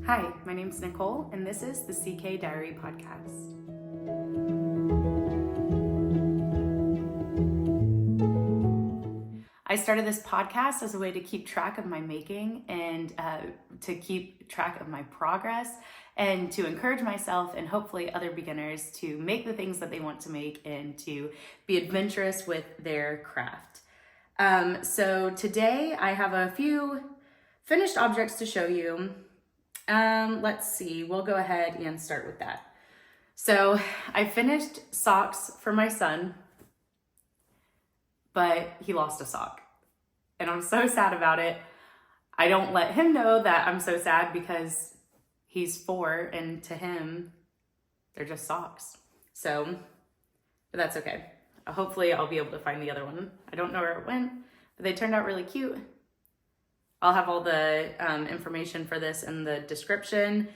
Hi, my name's Nicole, and this is the CK Diary Podcast. I started this podcast as a way to keep track of my making and to keep track of my progress and to encourage myself and hopefully other beginners to make the things that they want to make and to be adventurous with their craft. So today I have a few finished objects to show you. Let's see, we'll go ahead and start with that. So I finished socks for my son, but he lost a sock and I'm so sad about it. I don't let him know that I'm so sad because he's 4 and to him, they're just socks. So, but that's okay. Hopefully I'll be able to find the other one. I don't know where it went, but they turned out really cute. I'll have all the information for this in the description.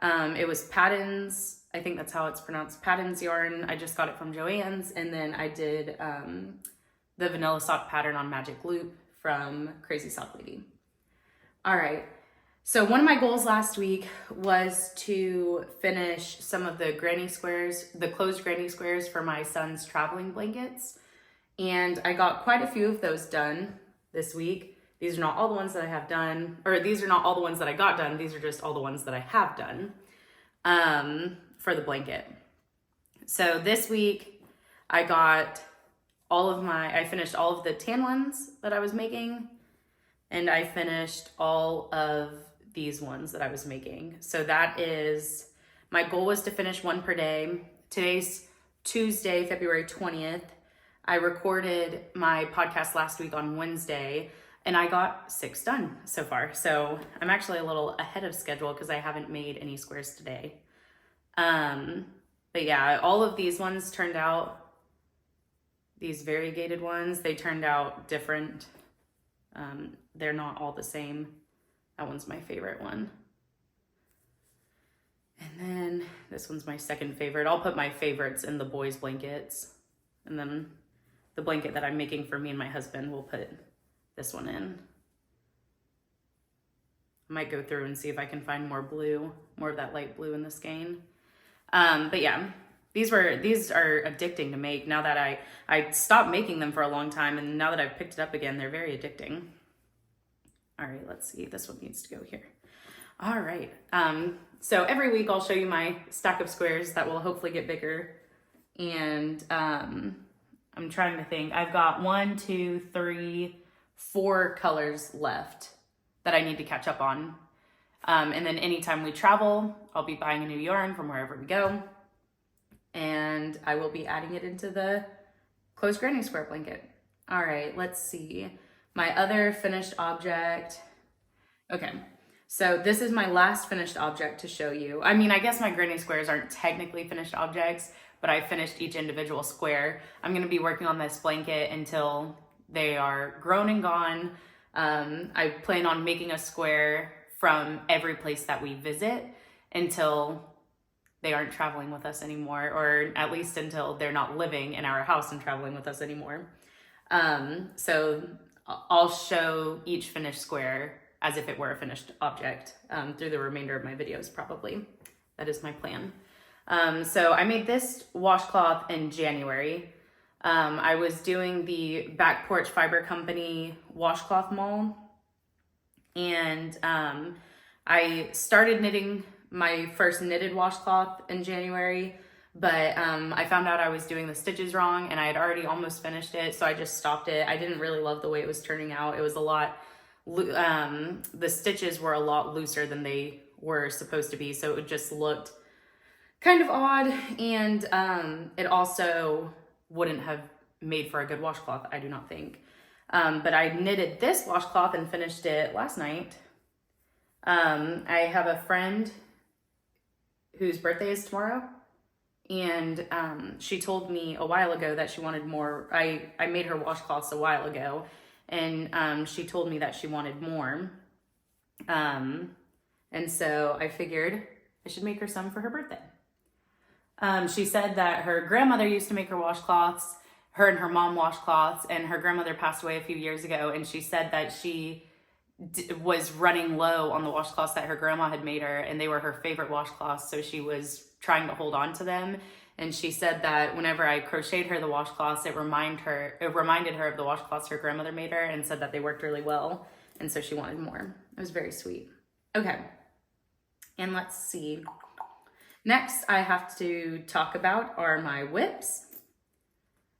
It was Patton's, I think that's how it's pronounced, Patton's yarn. I just got it from Joann's, and then I did the vanilla sock pattern on Magic Loop from Crazy Sock Lady. All right, so one of my goals last week was to finish some of the granny squares, the closed granny squares for my son's traveling blankets. And I got quite a few of those done this week. These are not all the ones that I have done, or these are not all the ones that I got done. These are just all the ones that I have done for the blanket. So this week I got I finished all of the tan ones that I was making, and I finished all of these ones that I was making. So that is, my goal was to finish one per day. Today's Tuesday, February 20th. I recorded my podcast last week on Wednesday, and I got 6 done so far. So I'm actually a little ahead of schedule because I haven't made any squares today. But yeah, all of these ones turned out, these variegated ones, they turned out different. They're not all the same. That one's my favorite one. And then this one's my second favorite. I'll put my favorites in the boys' blankets. And then the blanket that I'm making for me and my husband, we'll put this one in. I might go through and see if I can find more blue, more of that light blue in the skein. But yeah, these are addicting to make. Now that I stopped making them for a long time, and now that I've picked it up again, they're very addicting. All right, let's see, this one needs to go here. All right, so every week I'll show you my stack of squares that will hopefully get bigger. And I'm trying to think, I've got 1, 2, 3, 4 colors left that I need to catch up on. And then anytime we travel, I'll be buying a new yarn from wherever we go. And I will be adding it into the closed granny square blanket. All right, let's see. My other finished object. Okay, so this is my last finished object to show you. I mean, I guess my granny squares aren't technically finished objects, but I finished each individual square. I'm gonna be working on this blanket until they are grown and gone. I plan on making a square from every place that we visit until they aren't traveling with us anymore, or at least until they're not living in our house and traveling with us anymore. So I'll show each finished square as if it were a finished object through the remainder of my videos, probably. That is my plan. So I made this washcloth in January. I was doing the Back Porch Fiber Company washcloth maul, and I started knitting my first knitted washcloth in January, but I found out I was doing the stitches wrong and I had already almost finished it, so I just stopped it. I didn't really love the way it was turning out. It was a lot, the stitches were a lot looser than they were supposed to be, so it just looked kind of odd, and it also wouldn't have made for a good washcloth, I do not think. But I knitted this washcloth and finished it last night. I have a friend whose birthday is tomorrow, and she told me a while ago that she wanted more. I made her washcloths a while ago, and she told me that she wanted more. And so I figured I should make her some for her birthday. She said that her grandmother used to make her washcloths, her and her mom washcloths, and her grandmother passed away a few years ago, and she said that she was running low on the washcloths that her grandma had made her, and they were her favorite washcloths, so she was trying to hold on to them. And she said that whenever I crocheted her the washcloths, it reminded her of the washcloths her grandmother made her, and said that they worked really well, and so she wanted more. It was very sweet. Okay, and let's see. Next I have to talk about are my whips.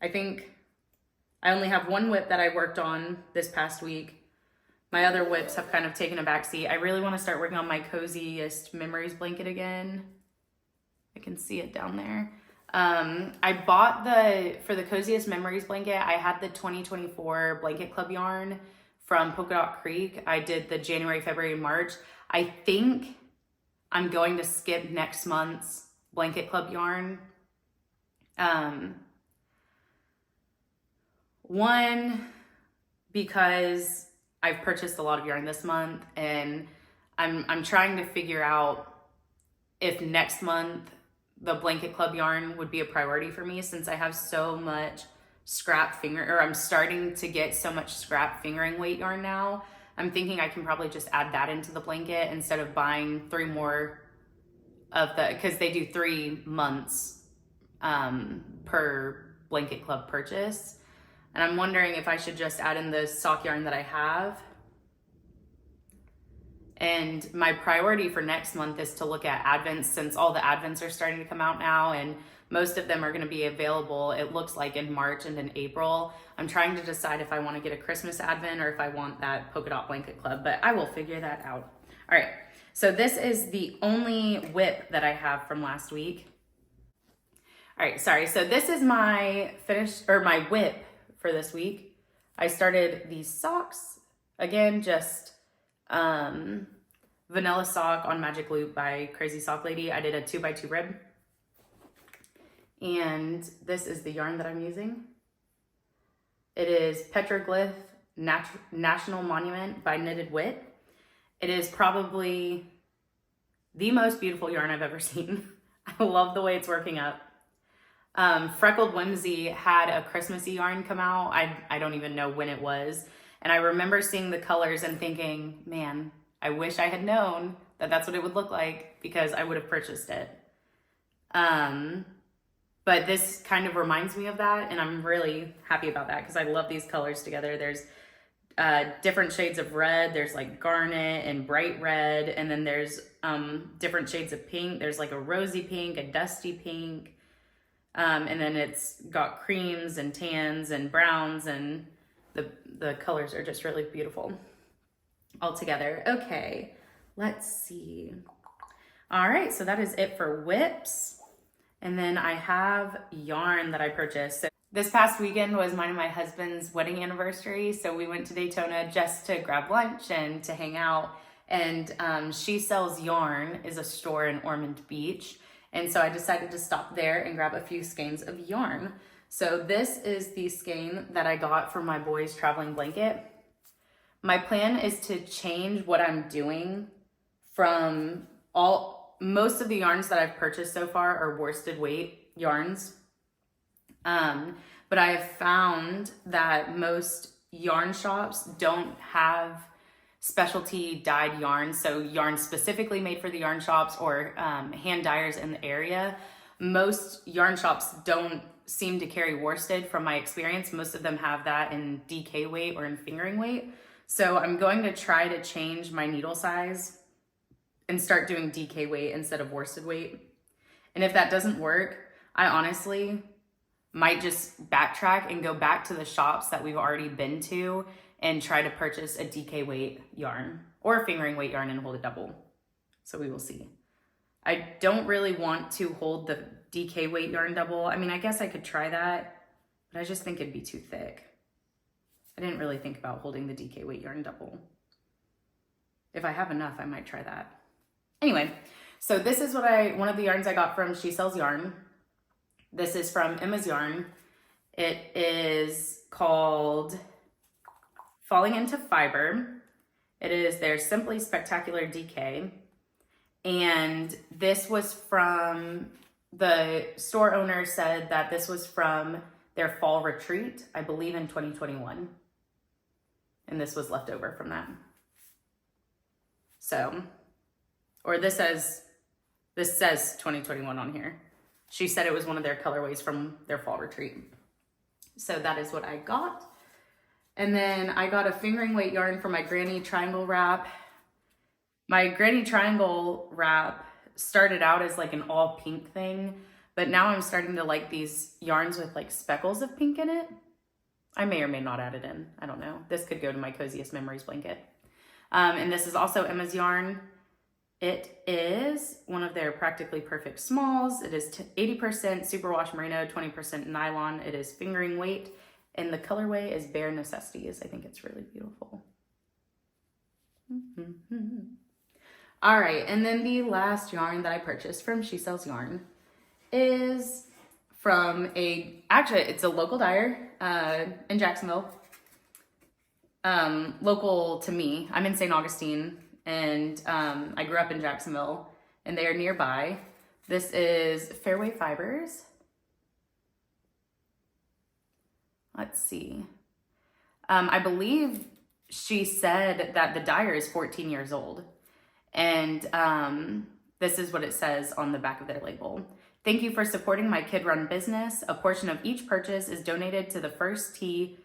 I think I only have one whip that I worked on this past week. My other whips have kind of taken a backseat. I really want to start working on my Coziest Memories blanket again. I can see it down there. I bought for the Coziest Memories blanket, I had the 2024 Blanket Club yarn from Polka Dot Creek. I did the January, February, March. I think I'm going to skip next month's Blanket Club yarn. One, because I've purchased a lot of yarn this month, and I'm trying to figure out if next month the Blanket Club yarn would be a priority for me, since I have so much I'm starting to get so much scrap fingering weight yarn now. I'm thinking I can probably just add that into the blanket instead of buying 3 more of because they do 3 months per Blanket Club purchase. And I'm wondering if I should just add in the sock yarn that I have. And my priority for next month is to look at Advents, since all the Advents are starting to come out now, and most of them are going to be available, it looks like, in March and in April. I'm trying to decide if I want to get a Christmas Advent or if I want that Polka Dot Blanket Club, but I will figure that out. All right, so this is the only whip that I have from last week. All right, sorry. So this is my my whip for this week. I started these socks, again, just vanilla sock on Magic Loop by Crazy Sock Lady. I did a 2x2 rib. And this is the yarn that I'm using. It is Petroglyph National Monument by Knitted Wit. It is probably the most beautiful yarn I've ever seen. I love the way it's working up. Freckled Whimsy had a Christmassy yarn come out. I don't even know when it was. And I remember seeing the colors and thinking, man, I wish I had known that that's what it would look like, because I would have purchased it. But this kind of reminds me of that, and I'm really happy about that because I love these colors together. There's different shades of red. There's like garnet and bright red, and then there's different shades of pink. There's like a rosy pink, a dusty pink, and then it's got creams and tans and browns, and the colors are just really beautiful all together. Okay, let's see. All right, so that is it for whips. And then I have yarn that I purchased. So this past weekend was mine and my husband's wedding anniversary. So we went to Daytona just to grab lunch and to hang out. And She Sells Yarn is a store in Ormond Beach. And so I decided to stop there and grab a few skeins of yarn. So this is the skein that I got for my boys' traveling blanket. My plan is to change what I'm doing from most of the yarns that I've purchased so far are worsted weight yarns. But I have found that most yarn shops don't have specialty dyed yarns, so yarn specifically made for the yarn shops or hand dyers in the area. Most yarn shops don't seem to carry worsted from my experience. Most of them have that in DK weight or in fingering weight. So I'm going to try to change my needle size and start doing DK weight instead of worsted weight. And if that doesn't work, I honestly might just backtrack and go back to the shops that we've already been to and try to purchase a DK weight yarn or a fingering weight yarn and hold it double. So we will see. I don't really want to hold the DK weight yarn double. I mean, I guess I could try that, but I just think it'd be too thick. I didn't really think about holding the DK weight yarn double. If I have enough, I might try that. Anyway, so this is one of the yarns I got from She Sells Yarn. This is from Emma's Yarn. It is called Falling Into Fiber. It is their Simply Spectacular DK. And this was from, the store owner said that this was from their fall retreat, I believe in 2021. And this was left over from that. So, or this says 2021 on here. She said it was one of their colorways from their fall retreat. So that is what I got. And then I got a fingering weight yarn for my granny triangle wrap. My granny triangle wrap started out as like an all pink thing, but now I'm starting to like these yarns with like speckles of pink in it. I may or may not add it in. I don't know. This could go to my coziest memories blanket. And this is also Emma's yarn. It is one of their practically perfect smalls. It is 80% superwash merino, 20% nylon. It is fingering weight, and the colorway is Bare Necessities. I think it's really beautiful. All right, and then the last yarn that I purchased from She Sells Yarn is from actually it's a local dyer in Jacksonville. Local to me. I'm in St. Augustine, and I grew up in Jacksonville, and they are nearby. This is Fairway Fibers. Let's see. I believe she said that the dyer is 14 years old. And this is what it says on the back of their label. Thank you for supporting my kid-run business. A portion of each purchase is donated to the First Tee,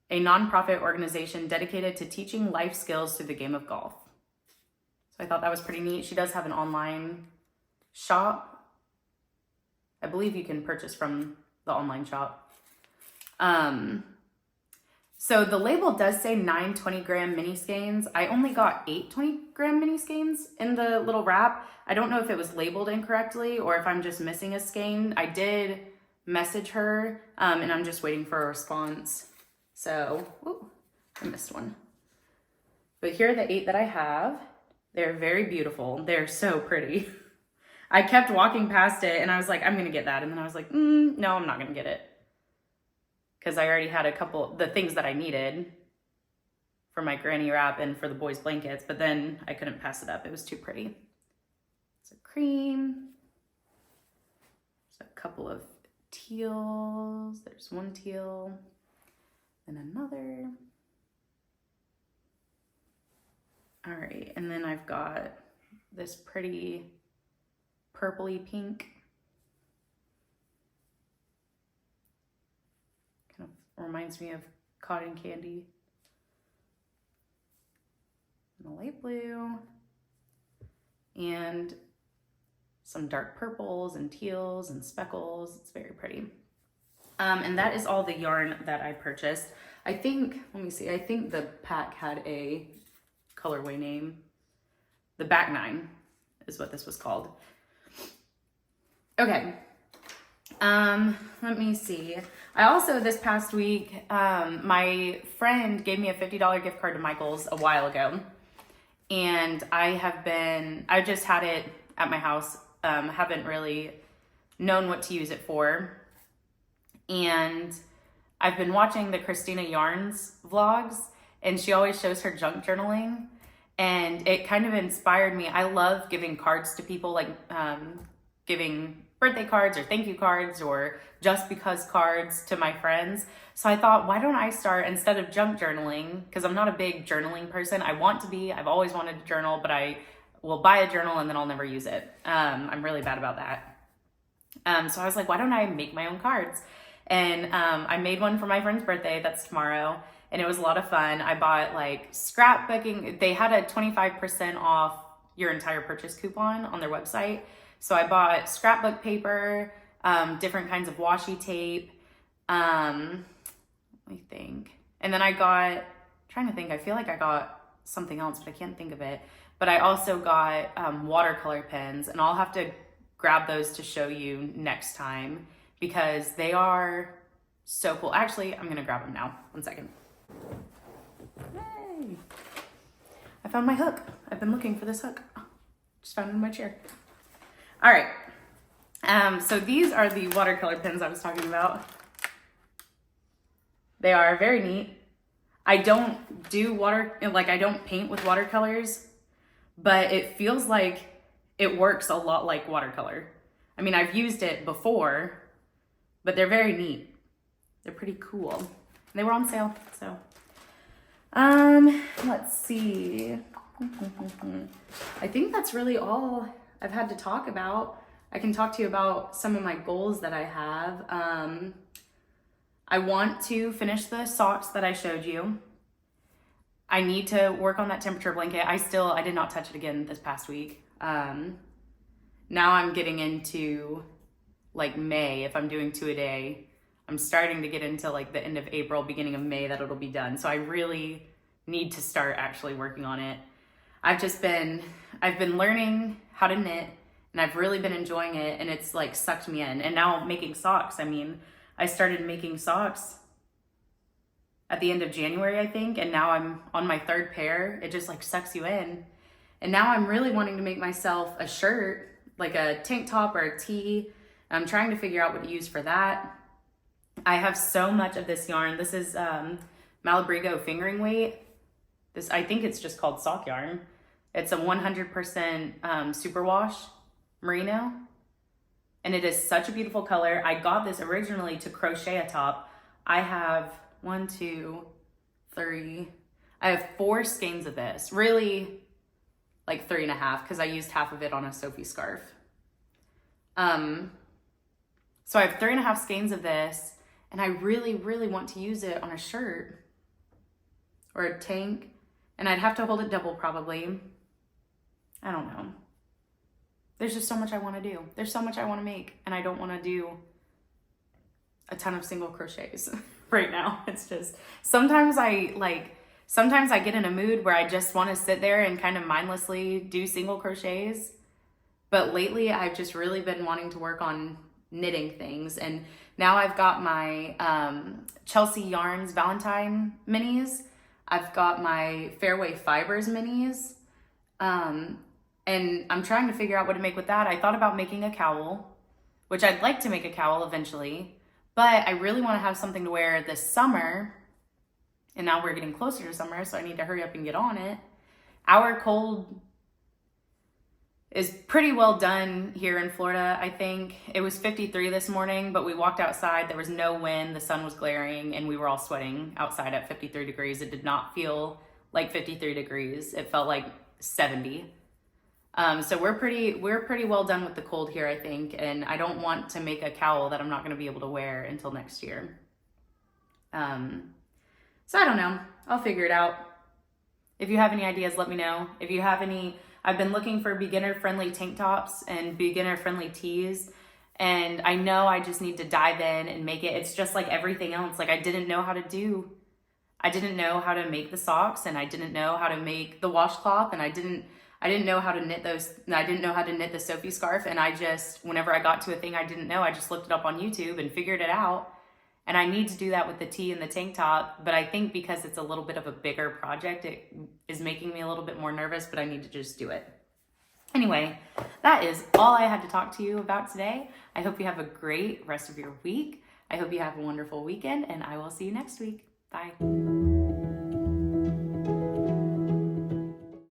a nonprofit organization dedicated to teaching life skills through the game of golf. So I thought that was pretty neat. She does have an online shop. I believe you can purchase from the online shop. So the label does say 9 20-gram mini skeins. I only got 8 20-gram mini skeins in the little wrap. I don't know if it was labeled incorrectly or if I'm just missing a skein. I did message her, and I'm just waiting for a response. So, ooh, I missed one. But here are the 8 that I have. They're very beautiful. They're so pretty. I kept walking past it and I was like, I'm gonna get that. And then I was like, no, I'm not gonna get it. Because I already had the things that I needed for my granny wrap and for the boys' blankets, but then I couldn't pass it up. It was too pretty. It's a cream. There's a couple of teals. There's one teal and another. All right, and then I've got this pretty purpley pink. Kind of reminds me of cotton candy. And a light blue. And some dark purples and teals and speckles. It's very pretty. And that is all the yarn that I purchased. I think, let me see, I think the pack had a colorway name. The back 9 is what this was called. Okay. Let me see. I also, this past week, my friend gave me a $50 gift card to Michael's a while ago. And I just had it at my house. Haven't really known what to use it for. And I've been watching the Christina Yarns vlogs, and she always shows her junk journaling. And it kind of inspired me. I love giving cards to people, like giving birthday cards or thank you cards or just because cards to my friends. So I thought, why don't I start, instead of junk journaling, because I'm not a big journaling person. I want to be, I've always wanted to journal, but I will buy a journal and then I'll never use it. I'm really bad about that. So I was like, why don't I make my own cards? And I made one for my friend's birthday. That's tomorrow. And it was a lot of fun. I bought like scrapbooking. They had a 25% off your entire purchase coupon on their website. So I bought scrapbook paper, different kinds of washi tape. Let me think. And then I got, trying to think, I feel like I got something else, but I can't think of it. But I also got watercolor pens, and I'll have to grab those to show you next time because they are so cool. Actually, I'm gonna grab them now. 1 second. Yay! I found my hook. I've been looking for this hook. Just found it in my chair. All right. So these are the watercolor pens I was talking about. They are very neat. I don't do I don't paint with watercolors, but it feels like it works a lot like watercolor. I mean, I've used it before, but they're very neat. They're pretty cool. They were on sale, so. Let's see. I think that's really all I've had to talk about. I can talk to you about some of my goals that I have. I want to finish the socks that I showed you. I need to work on that temperature blanket. I did not touch it again this past week. Now I'm getting into like May, if I'm doing 2 a day. I'm starting to get into like the end of April, beginning of May that it'll be done. So I really need to start actually working on it. I've been learning how to knit, and I've really been enjoying it, and it's like sucked me in. And now making socks. I mean, I started making socks at the end of January, I think, and now I'm on my 3rd pair. It just like sucks you in. And now I'm really wanting to make myself a shirt, like a tank top or a tee. I'm trying to figure out what to use for that. I have so much of this yarn. This is Malabrigo fingering weight. I think it's just called sock yarn. It's a 100% superwash merino, and it is such a beautiful color. I got this originally to crochet a top. I have 1, 2, 3. I have 4 skeins of this. Really, like 3.5, because I used half of it on a Sophie scarf. So I have 3.5 skeins of this, and I really, really want to use it on a shirt or a tank, and I'd have to hold it double probably. I don't know. There's just so much I want to do. There's so much I want to make, and I don't want to do a ton of single crochets right now. It's just, sometimes I get in a mood where I just want to sit there and kind of mindlessly do single crochets. But lately I've just really been wanting to work on knitting things. And now I've got my Chelsea Yarns Valentine minis. I've got my Fairway Fibers minis. And I'm trying to figure out what to make with that. I thought about making a cowl, which I'd like to make a cowl eventually, but I really want to have something to wear this summer. And now we're getting closer to summer, so I need to hurry up and get on it. Our cold is pretty well done here in Florida, I think. It was 53 this morning, but we walked outside. There was no wind. The sun was glaring, and we were all sweating outside at 53 degrees. It did not feel like 53 degrees. It felt like 70. So we're pretty well done with the cold here, I think. And I don't want to make a cowl that I'm not going to be able to wear until next year. So I don't know. I'll figure it out. If you have any ideas, let me know. If you have any, I've been looking for beginner-friendly tank tops and beginner-friendly tees, and I know I just need to dive in and make it. It's just like everything else. Like I didn't know how to make the socks, and I didn't know how to make the washcloth, and I didn't know how to knit those. I didn't know how to knit the Sophie scarf, and whenever I got to a thing I didn't know, I just looked it up on YouTube and figured it out. And I need to do that with the tee and the tank top, but I think because it's a little bit of a bigger project, it is making me a little bit more nervous, but I need to just do it. Anyway, that is all I had to talk to you about today. I hope you have a great rest of your week. I hope you have a wonderful weekend, and I will see you next week. Bye.